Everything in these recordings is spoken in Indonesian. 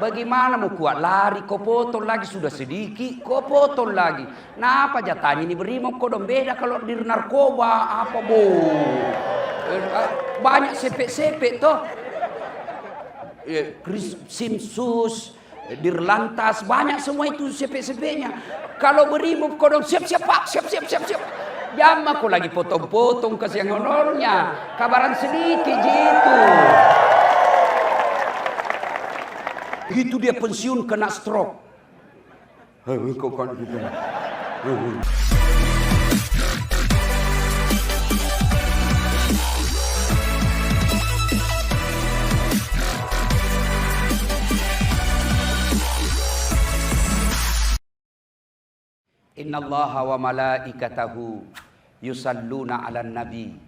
Bagaimana mau kuat lari, kau potong lagi sudah sedikit, kau potong lagi. Nah apa jatahnya ini berimob kau dong beda kalau di narkoba apa bu? Banyak sepek-sepek toh. Simsus, Dirlantas, banyak semua itu sepek-sepeknya. Kalau berimob kau dong siap-siap pak, siap-siap. Jam aku lagi potong-potong kasih yang honornya, kabaran sedikit gitu. Itu dia pensiun kena stroke. Kok kan gitu. Innallaha wa malaikatahu yusalluna 'alan nabi.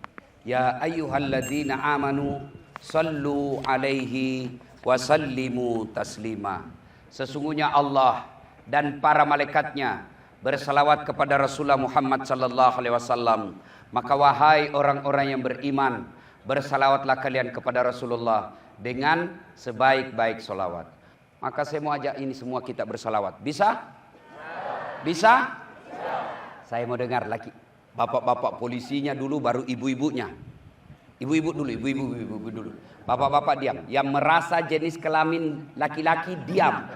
Ya ayyuhalladzina amanu sallu 'alaihi wasallimu taslima. Sesungguhnya Allah dan para malaikatnya bersalawat kepada Rasulullah Muhammad sallallahu alaihi wasallam. Maka wahai orang-orang yang beriman, bersalawatlah kalian kepada Rasulullah dengan sebaik-baik salawat. Maka saya mau ajak ini semua kita bersalawat. Bisa? Bisa? Saya mau dengar lagi. Bapak-bapak polisinya dulu baru ibu-ibunya. Ibu-ibu dulu. Bapak-bapak diam. Yang merasa jenis kelamin laki-laki diam.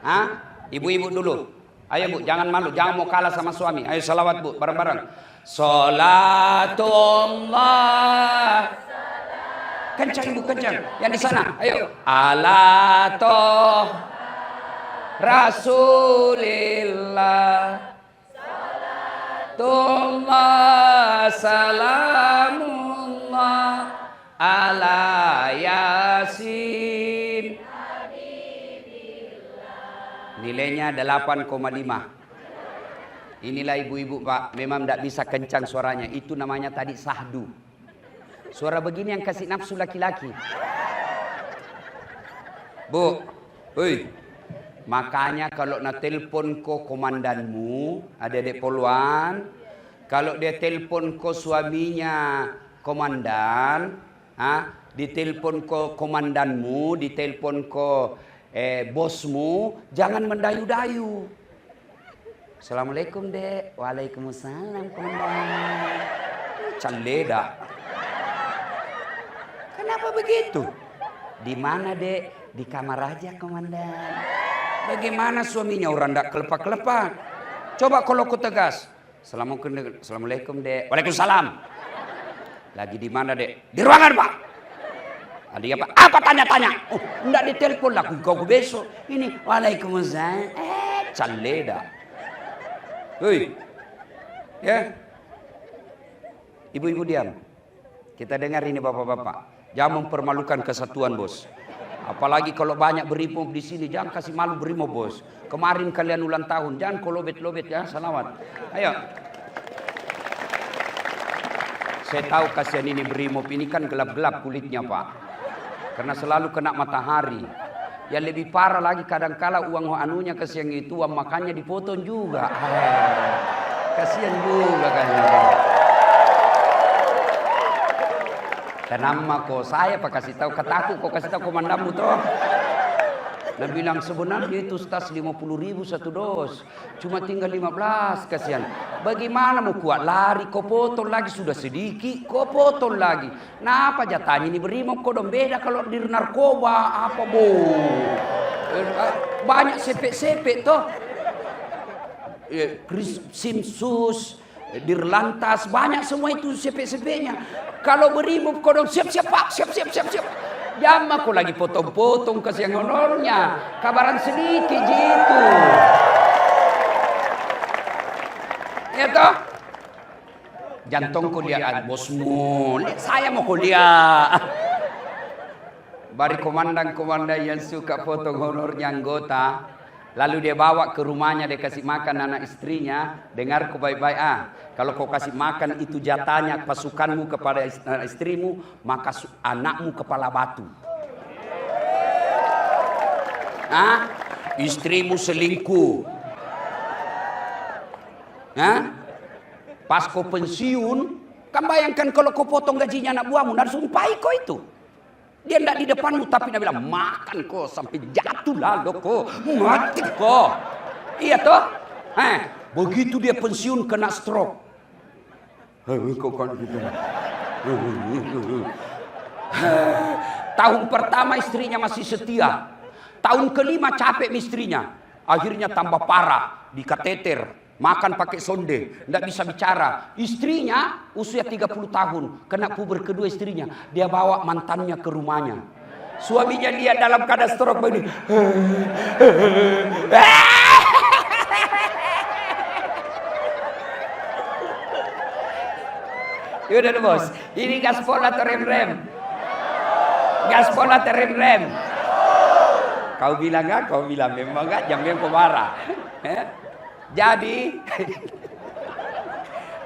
Hah? Ibu-ibu dulu. Ayo bu, jangan malu, jangan mau kalah sama suami. Ayo salawat bu, bareng-bareng. Salatullah. Kencang ibu, kencang. Yang di sana, ayo. Ala toh Rasulillah. Salatullah salamullah ala Yasin. Nilainya 8,5. Inilah ibu-ibu pak, memang tidak bisa kencang suaranya. Itu namanya tadi sahdu. Suara begini yang kasih nafsu laki-laki. Bu, makanya kalau nak telpon ko komandanmu, adik-adik poluan, kalau dia telpon ko suaminya komandan, ditelepon ko komandanmu, ditelepon ko bosmu, jangan mendayu-dayu. Assalamualaikum dek. Waalaikumsalam komandan. Caleda. Kenapa begitu? Di mana dek? Di kamar aja komandan. Bagaimana suaminya orang tidak kelepak-kelepak? Coba kalau aku tegas. Assalamualaikum dek. Waalaikumsalam. Lagi di mana dek? Di ruangan pak. Ada apa? Apa tanya-tanya? Oh, enggak ditelepon lah. Kau besok. Ini waalaikumsalam. Caleda. Hei. Ya. Ibu-ibu diam. Kita dengar ini bapak-bapak. Jangan mempermalukan kesatuan bos. Apalagi kalau banyak berimob di sini, jangan kasih malu berimob bos. Kemarin kalian ulang tahun, jangan kau lobet-lobet ya, salawat. Ayo. Saya tahu kasihan ini berimob ini kan gelap-gelap kulitnya pak. Karena selalu kena matahari. Yang lebih parah lagi kadang-kala uang anunya kasihan itu, uang makannya dipotong juga. Kasihan juga kayaknya. Dan nama kok saya pak kasih tahu, kataku kok kasih tahu komandanmu toh. Nah bilang sebenarnya itu tas 50.000 satu dos, cuma tinggal 15, kasihan. Bagaimana mau kuat lari, kau potong lagi sudah sedikit, kau potong lagi. Nah apa jatahnya ini berimob kau dong beda kalau di narkoba apa bu? Banyak sepek-sepek toh. Simsus, Dirlantas, banyak semua itu sepek-sepeknya. Kalau berimob kau dong siap-siap pak, siap-siap. Jam aku lagi potong-potong kasih yang honornya, kabaran sedikit gitu. Ya toh? Jantungku dia bosmu, saya mau kuliah. Bari komandan-komandan yang suka potong honornya anggota, lalu dia bawa ke rumahnya, dia kasih makan anak istrinya. Dengar ku baik-baik kalau kau kasih makan itu jatahnya pasukanmu kepada istrimu, maka anakmu kepala batu. Istrimu selingkuh. Pas kau pensiun, kan bayangkan kalau kau potong gajinya anak buahmu, dan sumpahi kau itu. Dia tidak di depanmu, tapi dia bilang, makan kok sampai jatuh lalu kok, mati kok. Iya toh? Begitu dia pensiun kena stroke. Tahun pertama istrinya masih setia. Tahun kelima capek istrinya. Akhirnya tambah parah, di kateter, makan pakai sonde, tidak bisa bicara. Istrinya usia 30 tahun, kena puber kedua istrinya. Dia bawa mantannya ke rumahnya. Suaminya lihat dalam keadaan stroke begini. Yaudah bos, ini gaspol atau rem-rem? Gaspol atau rem-rem? Kau bilang enggak? Kau bilang memang enggak? Jangan kau marah. Jadi,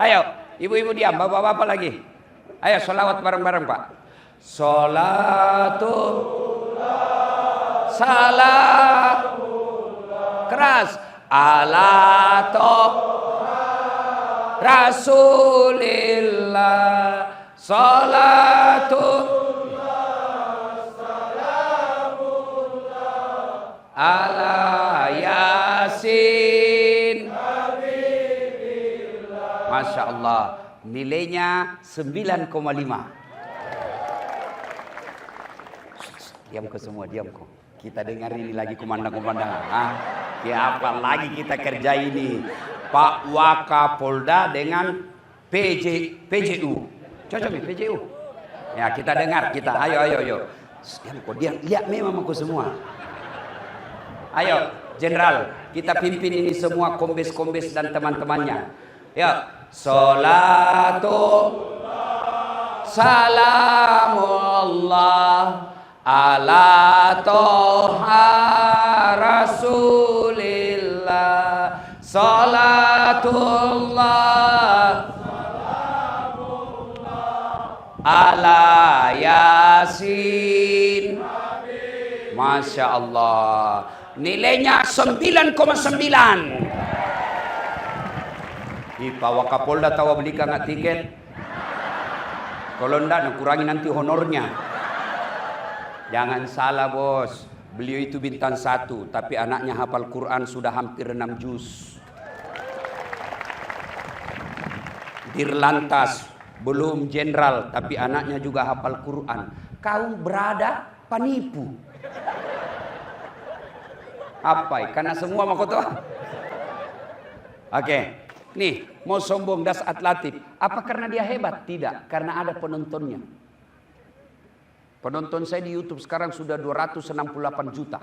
ayo, ibu-ibu diam, bapak-bapak lagi. Ayo, sholawat bareng-bareng Pak. Sholatullah, salam, keras, ala Rasulillah, salatullah, salamullah, ala Yasin, Habibillah. Masya Allah, nilainya 9,5. Diam kau semua, diam kau. Kita dengar ini lagi komandang-komandangan. Ya apa lagi kita kerja ini? Pak Wakapolda dengan PJU. Cocok nih PJU. Ya kita dengar, kita ayo. Diam, lihat memang aku semua. Ayo Jenderal, kita pimpin ini semua kombes-kombes dan teman-temannya. Ya, salatullah, salamullah ala toha Rasulillah, salatullah, salamullah ala Yasin. Masya Allah, nilainya 9,9. Pak Wakapolda tahu belikan nggak tiket? Kalau enggak, kurangi nanti honornya. Jangan salah bos, beliau itu bintang 1, tapi anaknya hafal Quran sudah hampir 6 juz. Dirlantas, belum jenderal, tapi anaknya juga hafal Quran. Kau berada penipu. Apa? Karena semua mau kau. Oke, nih mau sombong das atletik. Apa karena dia hebat? Tidak, karena ada penontonnya. Penonton saya di YouTube sekarang sudah 268 juta.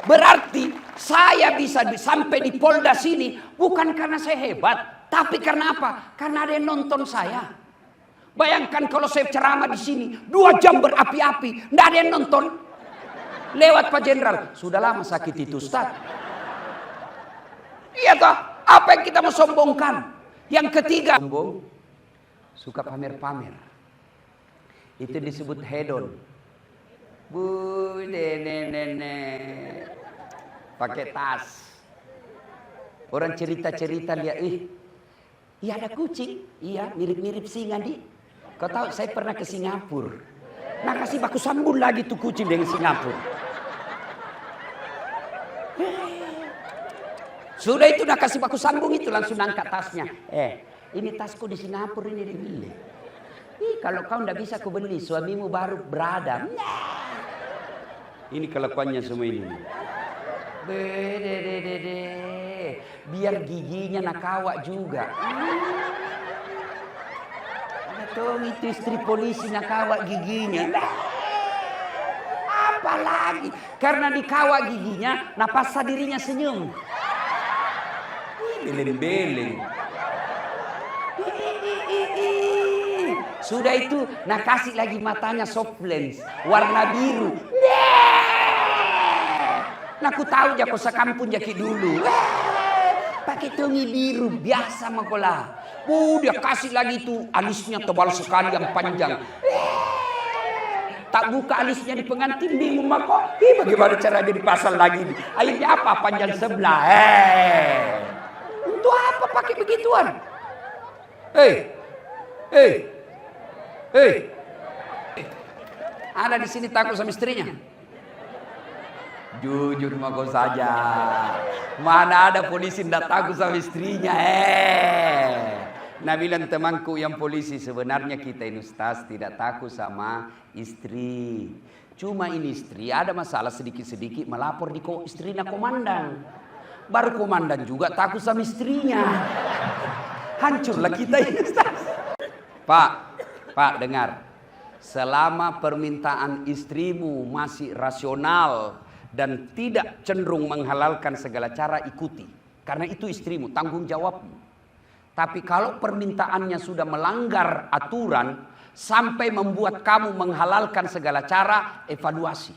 Berarti saya bisa sampai di Polda sini bukan karena saya hebat, tapi karena apa? Karena ada yang nonton saya. Bayangkan kalau saya ceramah di sini 2 jam berapi-api, tidak ada yang nonton. Lewat Pak Jenderal, sudah lama sakit itu Ustaz. Iya toh? Apa yang kita mau sombongkan? Yang ketiga, sombong, suka pamer-pamer. Itu disebut hedon. Bu, nenek, pakai tas. Orang cerita-cerita lihat, iya ada kucing, iya mirip-mirip singa di. Kau tahu saya pernah ke Singapura. Nah kasih baku sambung lagi tuh kucing dengan Singapura. Sudah itu nak kasih baku sambung itu langsung angkat tasnya. Ini tasku di Singapura ini dibeli. Kalau kau ndak bisa kau beli, suamimu baru berada. Ini kelakuannya semua ini. Biar giginya nak kawak juga. Betul itu istri polisi nak kawak giginya. Apalagi karena dikawak giginya, napasa dirinya senyum. Beleng-beleng. Sudah itu, nak kasih lagi matanya soft lens warna biru. Nah, aku tahu jak kau sekampung jaki dulu. Pakai tongi biru biasa makola. Dia kasih lagi itu alisnya tebal sekali yang panjang. Tak buka alisnya di pengantin bingung mako. Bagaimana caranya dipasang lagi? Akhirnya apa? Panjang sebelah. Untuk apa pakai begituan? Ada di sini takut sama istrinya? Jujur sama kau saja. Mana ada polisi tidak takut sama istrinya? Nah bilang temanku yang polisi, sebenarnya kita ini Ustaz tidak takut sama istri. Cuma ini istri ada masalah sedikit-sedikit melapor di istrinya komandan. Baru komandan juga takut sama istrinya. Hancurlah kita ini Ustaz. Pak dengar. Selama permintaan istrimu masih rasional dan tidak cenderung menghalalkan segala cara, ikuti. Karena itu istrimu, tanggung jawabmu. Tapi kalau permintaannya sudah melanggar aturan sampai membuat kamu menghalalkan segala cara, evaluasi.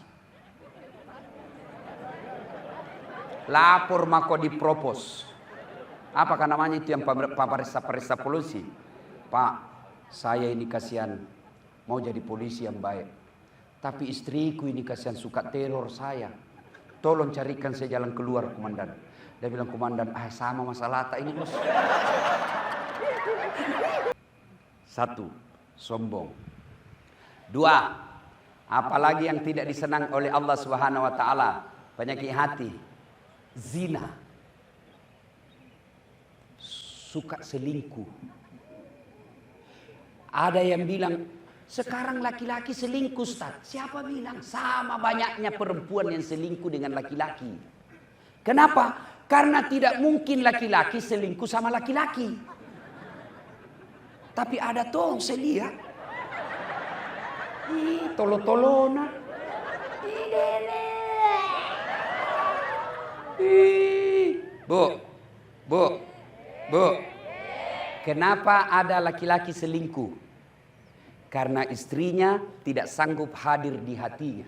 Lapor mako dipropos. Apakah namanya itu yang paparisa polisi? Pak, saya ini kasihan mau jadi polisi yang baik. Tapi istriku ini kasihan suka teror saya. Tolong carikan saya jalan keluar, komandan. Dia bilang, komandan, sama masalah tak ini bos. Satu, sombong. Dua, apalagi yang tidak disenang oleh Allah Subhanahu wa taala, penyakit hati, zina. Suka selingkuh. Ada yang bilang, sekarang laki-laki selingkuh Ustaz. Siapa bilang? Sama banyaknya perempuan yang selingkuh dengan laki-laki. Kenapa? Karena tidak mungkin laki-laki selingkuh sama laki-laki. Tapi ada toh saya lihat. Tolo-tolona. Bu. Kenapa ada laki-laki selingkuh? Karena istrinya tidak sanggup hadir di hatinya.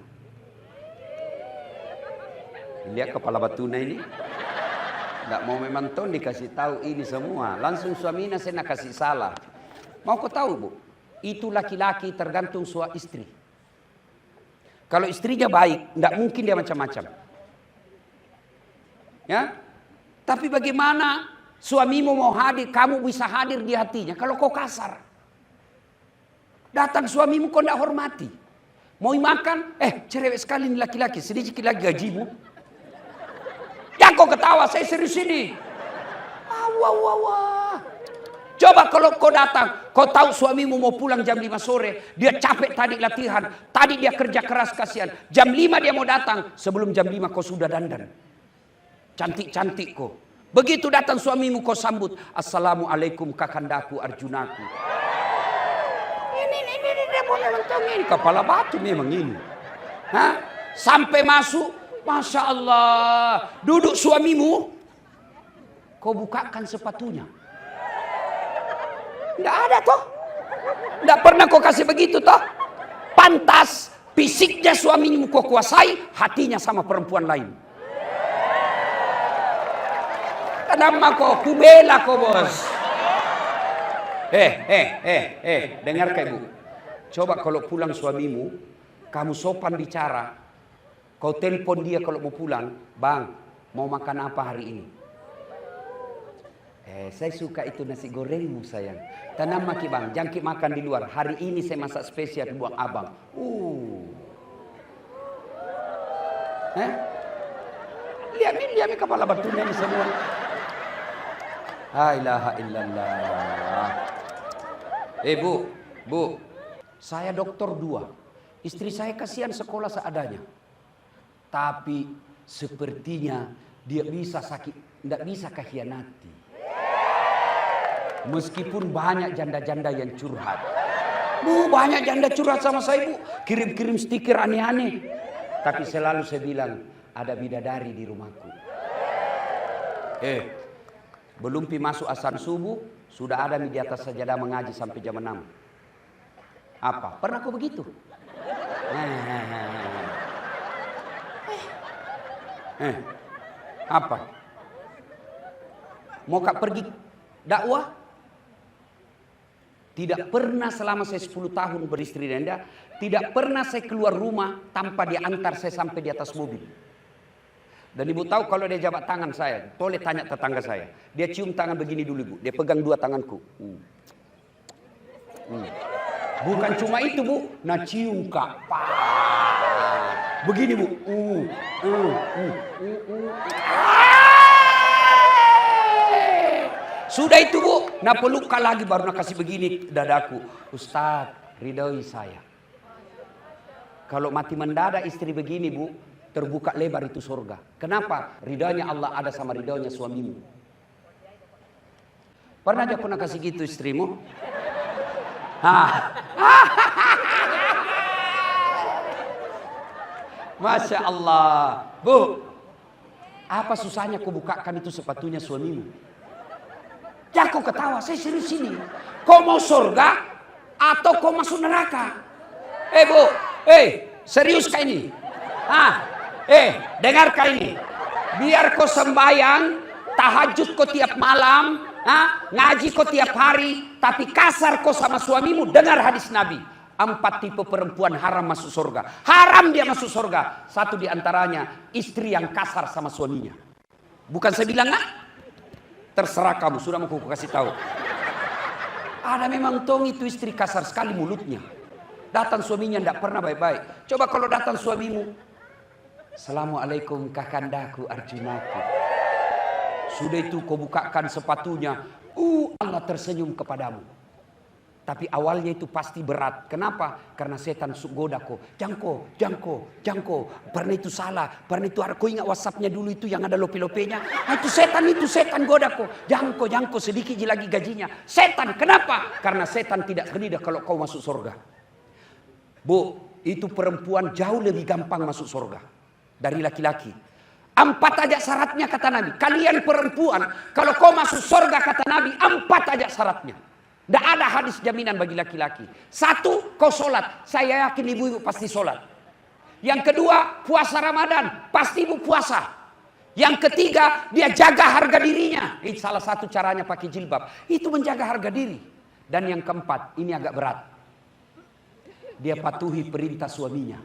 Lihat kepala batuna ini. Tidak mau memang ton dikasih tahu ini semua. Langsung suaminya saya nak kasih salah. Mau kau tahu bu? Itu laki-laki tergantung suami istri. Kalau istrinya baik, tidak mungkin dia macam-macam. Ya, tapi bagaimana suamimu mau hadir, kamu bisa hadir di hatinya? Kalau kau kasar, datang suamimu kau tidak hormati. Mau makan, cerewet sekali ini laki-laki, sedikit lagi gajimu. Jangan kau ketawa, saya serius ini. Wah. Coba kalau kau datang, kau tahu suamimu mau pulang jam 5 sore, dia capek tadi latihan, tadi dia kerja keras kasihan. Jam 5 dia mau datang, sebelum jam 5 kau sudah dandan. Cantik-cantik kau. Begitu datang suamimu kau sambut, Assalamualaikum kakandaku Arjunaku. Ini dia boleh lontong ini, kepala batu memang ini. Sampai masuk, Masya Allah, duduk suamimu, kau bukakan sepatunya. Tidak ada toh. Tidak pernah kau kasih begitu toh. Pantas fisiknya suamimu kau kuasai, hatinya sama perempuan lain. Kenapa kau kubela kau bos? Dengar ibu. Coba kalau pulang suamimu, kamu sopan bicara, kau telepon dia kalau mau pulang, bang, mau makan apa hari ini? Saya suka itu nasi gorengmu sayang. Tanam maki bang, jangan makan di luar. Hari ini saya masak spesial buat abang. Lihat kepala batunya ini semua. La ilaha illallah. Bu, saya dokter 2. Istri saya kasihan sekolah seadanya. Tapi sepertinya dia bisa sakit, tidak bisa kekhianati. Meskipun banyak janda-janda yang curhat. Bu, banyak janda curhat sama saya bu. Kirim-kirim stiker aneh-aneh. Tapi selalu saya bilang, ada bidadari di rumahku. Belum masuk azan subuh, sudah ada di atas sajadah mengaji sampai jam 6. Apa? Pernah kau begitu? Apa? Mau kak pergi dakwah? Tidak pernah selama saya 10 tahun beristri dan dia, tidak pernah saya keluar rumah tanpa dia antar saya sampai di atas mobil. Dan ibu tahu kalau dia jabat tangan saya, toleh tanya tetangga saya. Dia cium tangan begini dulu ibu, dia pegang 2 tanganku. Bukan cuma itu bu, nah cium kak. Begini Bu. Sudah itu Bu, nah pelukkan lagi baru nak kasih begini dadaku. Ustaz, ridhoi saya. Kalau mati mendadak istri begini Bu, terbuka lebar itu surga. Kenapa? Ridhonya Allah ada sama ridhonya suamimu. Pernah aja aku nak kasih gitu istrimu? Masya Allah. Bu, apa susahnya kau bukakan itu sepatunya suamimu? Ya kau ketawa, saya serius ini. Kau mau surga atau kau masuk neraka? Bu, serius kah ini? Dengarkan ini. Biar kau sembahyang, tahajud kau tiap malam, ngaji kau tiap hari, tapi kasar kau sama suamimu. Dengar hadis Nabi. 4 tipe perempuan haram masuk surga. Haram dia masuk surga. 1 diantaranya istri yang kasar sama suaminya. Bukan saya bilang nggak? Terserah kamu, sudah mau aku kasih tahu. Ada memang tong itu istri kasar sekali mulutnya. Datang suaminya tidak pernah baik-baik. Coba kalau datang suamimu, Assalamualaikum kakandaku Arjunaku. Sudah itu kau bukakan sepatunya, Allah tersenyum kepadamu. Tapi awalnya itu pasti berat. Kenapa? Karena setan goda kau. Jangko. Pernah itu salah. Pernah itu kau ingat WhatsAppnya dulu itu yang ada lope-lopenya. Itu setan goda kau. Jangko sedikit lagi gajinya. Setan. Kenapa? Karena setan tidak ridha kalau kau masuk surga. Bu, itu perempuan jauh lebih gampang masuk surga dari laki-laki. 4 aja syaratnya kata Nabi. Kalian perempuan, kalau kau masuk surga kata Nabi, 4 aja syaratnya. Tidak ada hadis jaminan bagi laki-laki. 1, kau sholat. Saya yakin ibu-ibu pasti sholat. Yang kedua, puasa Ramadan. Pasti ibu puasa. Yang ketiga, dia jaga harga dirinya. Ini salah satu caranya pakai jilbab. Itu menjaga harga diri. Dan yang keempat, ini agak berat. Dia patuhi perintah suaminya.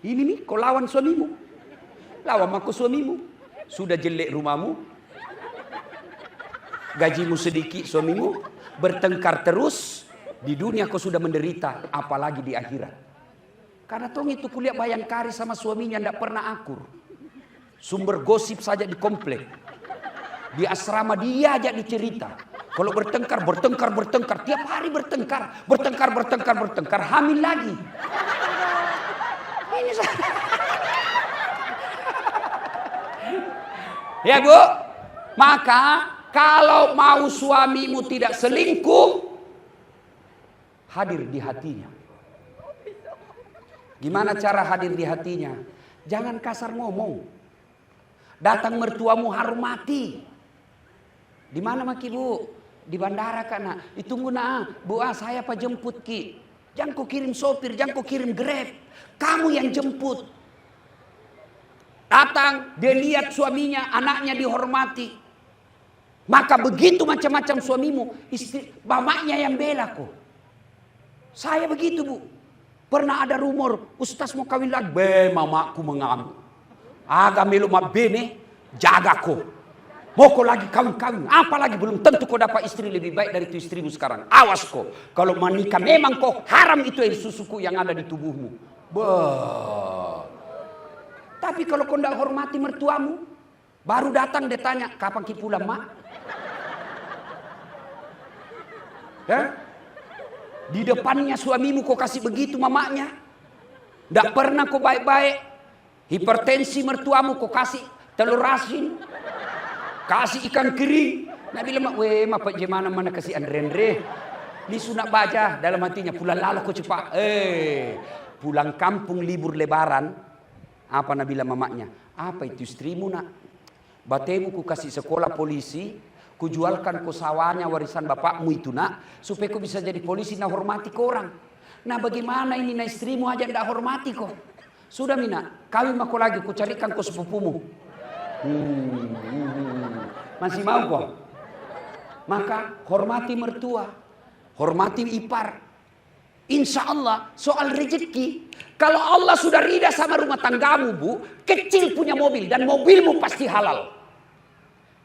Ini nih, kau lawan suamimu. Lawan aku suamimu. Sudah jelek rumahmu. Gajimu sedikit suamimu. Bertengkar terus. Di dunia kau sudah menderita. Apalagi di akhirat. Karena tong itu kuliah Bayangkari sama suaminya tidak pernah akur. Sumber gosip saja di komplek. Di asrama dia aja dicerita. Kalau bertengkar. Tiap hari bertengkar. Hamil lagi. Ini ya Bu. Maka kalau mau suamimu tidak selingkuh, hadir di hatinya. Gimana cara hadir di hatinya? Jangan kasar ngomong. Datang mertuamu hormati. Di mana maki Bu? Di bandara kan. Ditunggu Bu saya apa jemput ki. Jangan kau kirim sopir, jangan kau kirim Grab. Kamu yang jemput. Datang, dia lihat suaminya, anaknya dihormati. Maka begitu macam-macam suamimu, istri, mamanya yang bela kok. Saya begitu Bu. Pernah ada rumor, Ustaz mau kawin lagi. Mamaku mengamuk. Agak melu bene, jaga kok. Mau kau lagi kawin-kawin. Apalagi belum tentu kau dapat istri lebih baik dari itu istrimu sekarang. Awas kok. Kalau menikah memang kok haram itu air susuku yang ada di tubuhmu. Tapi kalau kau tidak hormati mertuamu, baru datang dia tanya, kapan ki pulang mak? Ya? Di depannya suamimu kau kasih begitu mamanya. Tidak pernah kau baik-baik. Hipertensi mertuamu kau kasih telur asin. Kasih ikan kering. Nak bilang mak pak jemana mana kasih andre. Ini sunat baca dalam hatinya. Pulang lalu kau cepat. Pulang kampung libur lebaran. Apa nak bilang mamanya? Apa itu istrimu nak? Batemu ku kasih sekolah polisi. Kujualkan ku sawahnya warisan bapakmu itu nak. Supaya ku bisa jadi polisi nak hormati kau orang. Nah bagaimana ini nak istrimu aja tidak hormati kau. Sudah mina. Kawin aku lagi. Ku carikan ku sepupumu. Masih mau kok? Maka hormati mertua. Hormati ipar. Insya Allah soal rezeki. Kalau Allah sudah ridha sama rumah tanggamu Bu. Kecil punya mobil. Dan mobilmu pasti halal.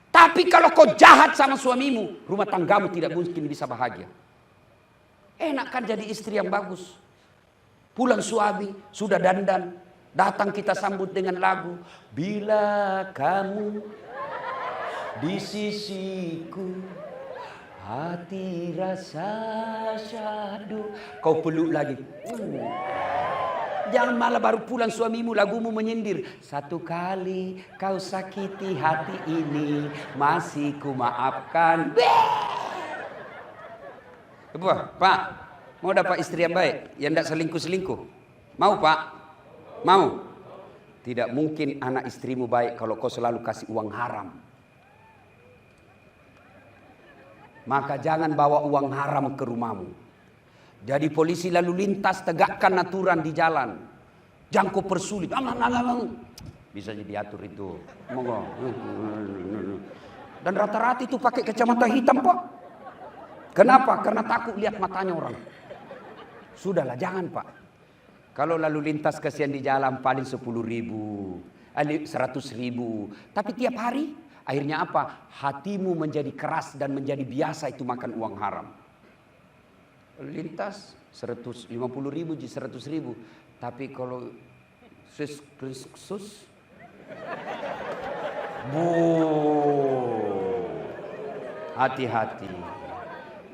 Tapi kalau kau jahat sama suamimu, rumah tanggamu tidak mungkin bisa bahagia. Enak kan jadi istri yang bagus. Pulang suami, sudah dandan. Datang kita sambut dengan lagu, bila kamu di sisiku, hati rasa syahdu. Kau peluk lagi. Jangan malah baru pulang suamimu lagumu menyindir. Satu kali kau sakiti hati ini, masih ku maafkan. Pak, mau dapat istri yang baik, yang tidak selingkuh-selingkuh? Mau Pak? Mau? Tidak mungkin anak istrimu baik kalau kau selalu kasih uang haram. Maka jangan bawa uang haram ke rumahmu. Jadi polisi lalu lintas tegakkan aturan di jalan. Jangan kau persulit. Bisa diatur itu. Dan rata-rata itu pakai kacamata hitam Pak. Kenapa? Karena takut lihat matanya orang. Sudahlah, jangan Pak. Kalau lalu lintas kasihan di jalan paling 10.000, 100.000. Tapi tiap hari akhirnya apa? Hatimu menjadi keras dan menjadi biasa itu makan uang haram. Lintas 150.000, 100.000. Tapi kalau sus, hati-hati.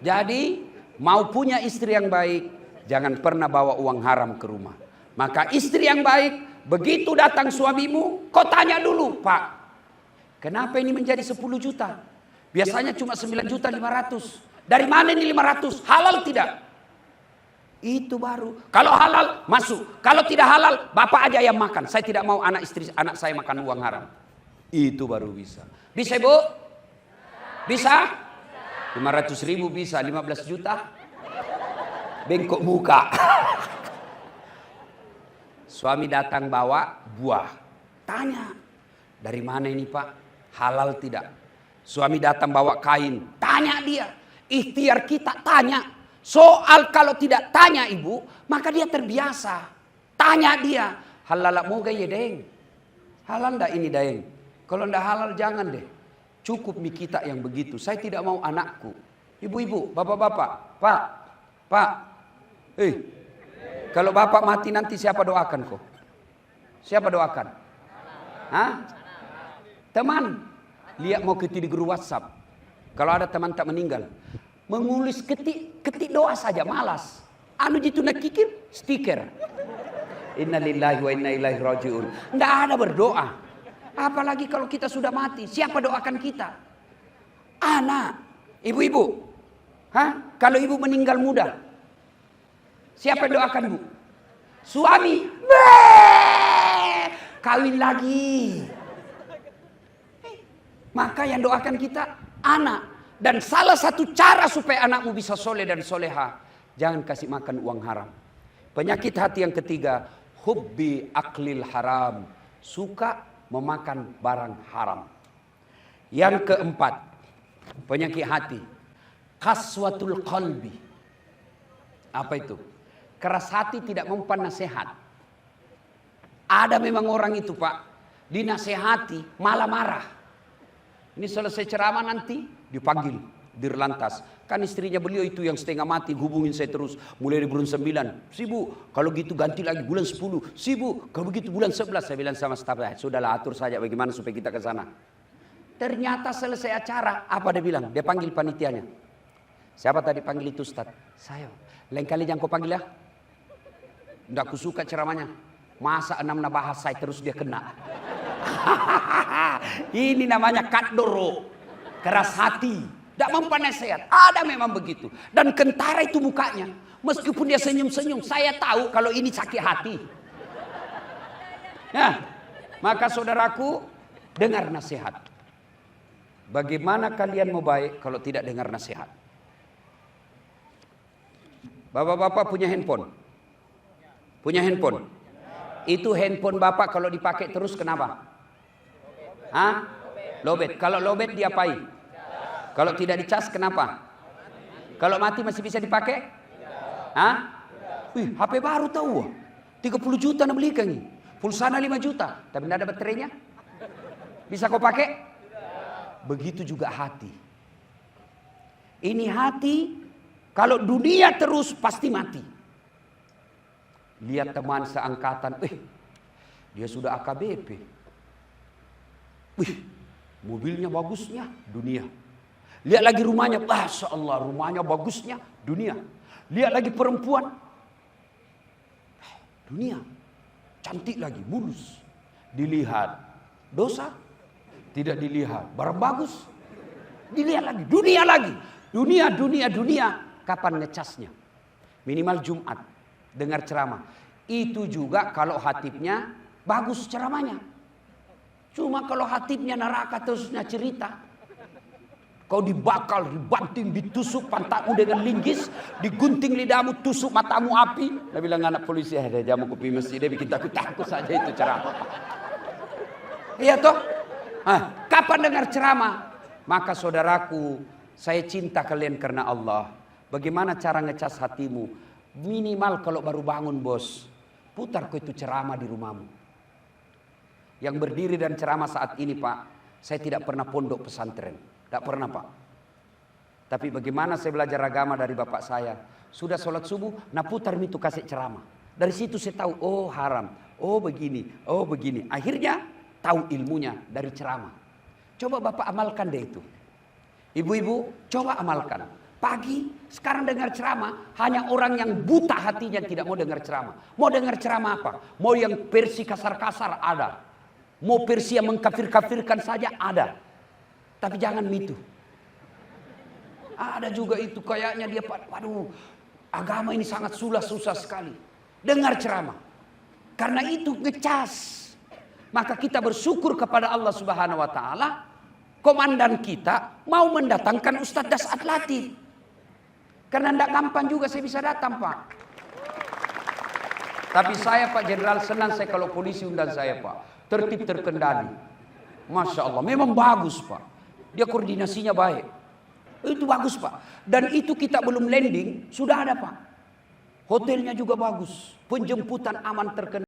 Jadi mau punya istri yang baik, jangan pernah bawa uang haram ke rumah. Maka istri yang baik, begitu datang suamimu, kau tanya dulu, Pak, kenapa ini menjadi 10 juta? Biasanya cuma 9.500.000. Dari mana ini 500? Halal tidak? Itu baru. Kalau halal, masuk. Kalau tidak halal, bapak aja yang makan. Saya tidak mau anak saya makan uang haram. Itu baru bisa. Bisa Bu? Bisa? 500.000 bisa, 15 juta? Bengkok muka. Suami datang bawa buah. Tanya, dari mana ini Pak? Halal tidak? Suami datang bawa kain. Tanya dia. Ikhtiar kita tanya. Soal kalau tidak tanya ibu, maka dia terbiasa. Tanya dia. Halal mau gaya deng? Halal enggak ini deng? Kalau enggak halal jangan deh. Cukup mi kita yang begitu. Saya tidak mau anakku. Ibu-ibu, bapak-bapak, Pak. Kalau bapak mati nanti siapa doakan kok? Siapa doakan? Hah? Teman. Lihat mau ketik di grup WhatsApp. Kalau ada teman tak meninggal, mengulis ketik doa saja malas. Anu jitu nak kikir stiker. Innalillahi wa inna ilaihi rajiun. Enggak ada berdoa. Apalagi kalau kita sudah mati, siapa doakan kita? Anak, ibu-ibu. Hah? Kalau ibu meninggal muda, siapa doakan Bu? Suami. Kawin lagi. Maka yang doakan kita anak. Dan salah satu cara supaya anakmu bisa soleh dan soleha, jangan kasih makan uang haram. Penyakit hati yang ketiga, hubbi aklil haram. Suka memakan barang haram. Yang keempat, penyakit hati, qaswatul qalbi. Apa itu? Keras hati, tidak mempan nasihat. Ada memang orang itu Pak, dinasehati malah marah. Ini selesai ceramah nanti dipanggil dirlantas. Kan istrinya beliau itu yang setengah mati, hubungin saya terus mulai di bulan 9. Sibuk, kalau gitu ganti lagi bulan 10. Sibuk, kalau begitu bulan 11. Saya bilang sama staf, sudahlah atur saja bagaimana supaya kita ke sana. Ternyata selesai acara, apa dia bilang? Dia panggil panitianya. Siapa tadi panggil itu Ustaz? Saya. Lain kali jangan kau panggil ya. Nggak kusuka ceramahnya. Masa 6 bahas saya terus dia kena. Ini namanya kadoro, keras hati, tidak mempan nasihat. Ada memang begitu. Dan kentara itu mukanya. Meskipun dia senyum-senyum, saya tahu kalau ini sakit hati. Nah, maka saudaraku, dengar nasihat. Bagaimana kalian mau baik kalau tidak dengar nasihat? Bapak-bapak punya handphone? Punya handphone? Itu handphone bapak kalau dipakai terus kenapa? Hah? Lobet. Kalau lobet diapain? Kalau tidak dicas kenapa? Kalau mati masih bisa dipakai? Hah? Wih, HP baru tahu. 30 juta nak beli kan ini. Pulsana 5 juta, tapi tidak ada baterainya. Bisa kau pakai? Begitu juga hati. Ini hati, kalau dunia terus pasti mati. Lihat teman seangkatan, Dia sudah AKBP. Wih, mobilnya bagusnya dunia. Lihat lagi rumahnya, Masya Allah, rumahnya bagusnya dunia. Lihat lagi perempuan, dunia. Cantik lagi, mulus. Dilihat, dosa. Tidak dilihat, barang bagus. Dilihat lagi, dunia lagi. Dunia, dunia, dunia. Kapan ngecasnya? Minimal Jumat, dengar ceramah. Itu juga kalau hatibnya bagus ceramahnya. Cuma kalau hatibnya neraka terusnya cerita. Kau dibakal, dibanting, ditusuk pantatmu dengan linggis, digunting lidahmu, tusuk matamu api. Dia bilang anak polisi, ada jamu kopi masjid, dia bikin takut saja itu ceramah. Iya toh? Kapan dengar ceramah? Maka saudaraku, saya cinta kalian karena Allah. Bagaimana cara ngecas hatimu? Minimal kalau baru bangun bos, putar kau itu ceramah di rumahmu. Yang berdiri dan ceramah saat ini Pak, saya tidak pernah pondok pesantren. Tidak pernah Pak. Tapi bagaimana saya belajar agama dari bapak saya. Sudah sholat subuh, nah putar itu kasih ceramah. Dari situ saya tahu, oh haram, oh begini, oh begini. Akhirnya tahu ilmunya dari ceramah. Coba bapak amalkan deh itu. Ibu-ibu coba amalkan. Pagi sekarang dengar ceramah, hanya orang yang buta hatinya tidak mau dengar ceramah. Mau dengar ceramah apa? Mau yang versi kasar-kasar ada. Mau versi yang mengkafir-kafirkan saja ada. Tapi jangan mitu. Ada juga itu kayaknya dia, waduh, agama ini sangat susah sekali. Dengar ceramah. Karena itu ngecas. Maka kita bersyukur kepada Allah Subhanahu wa taala, komandan kita mau mendatangkan Ustadz Dasat Latif. Karena tidak gampang juga saya bisa datang, Pak. Tapi saya Pak Jenderal senang saya kalau polisi undang saya, Pak. Tertib terkendali. Masya Allah, memang bagus, Pak. Dia koordinasinya baik. Itu bagus Pak. Dan itu kita belum landing, sudah ada Pak. Hotelnya juga bagus. Penjemputan aman terkendali.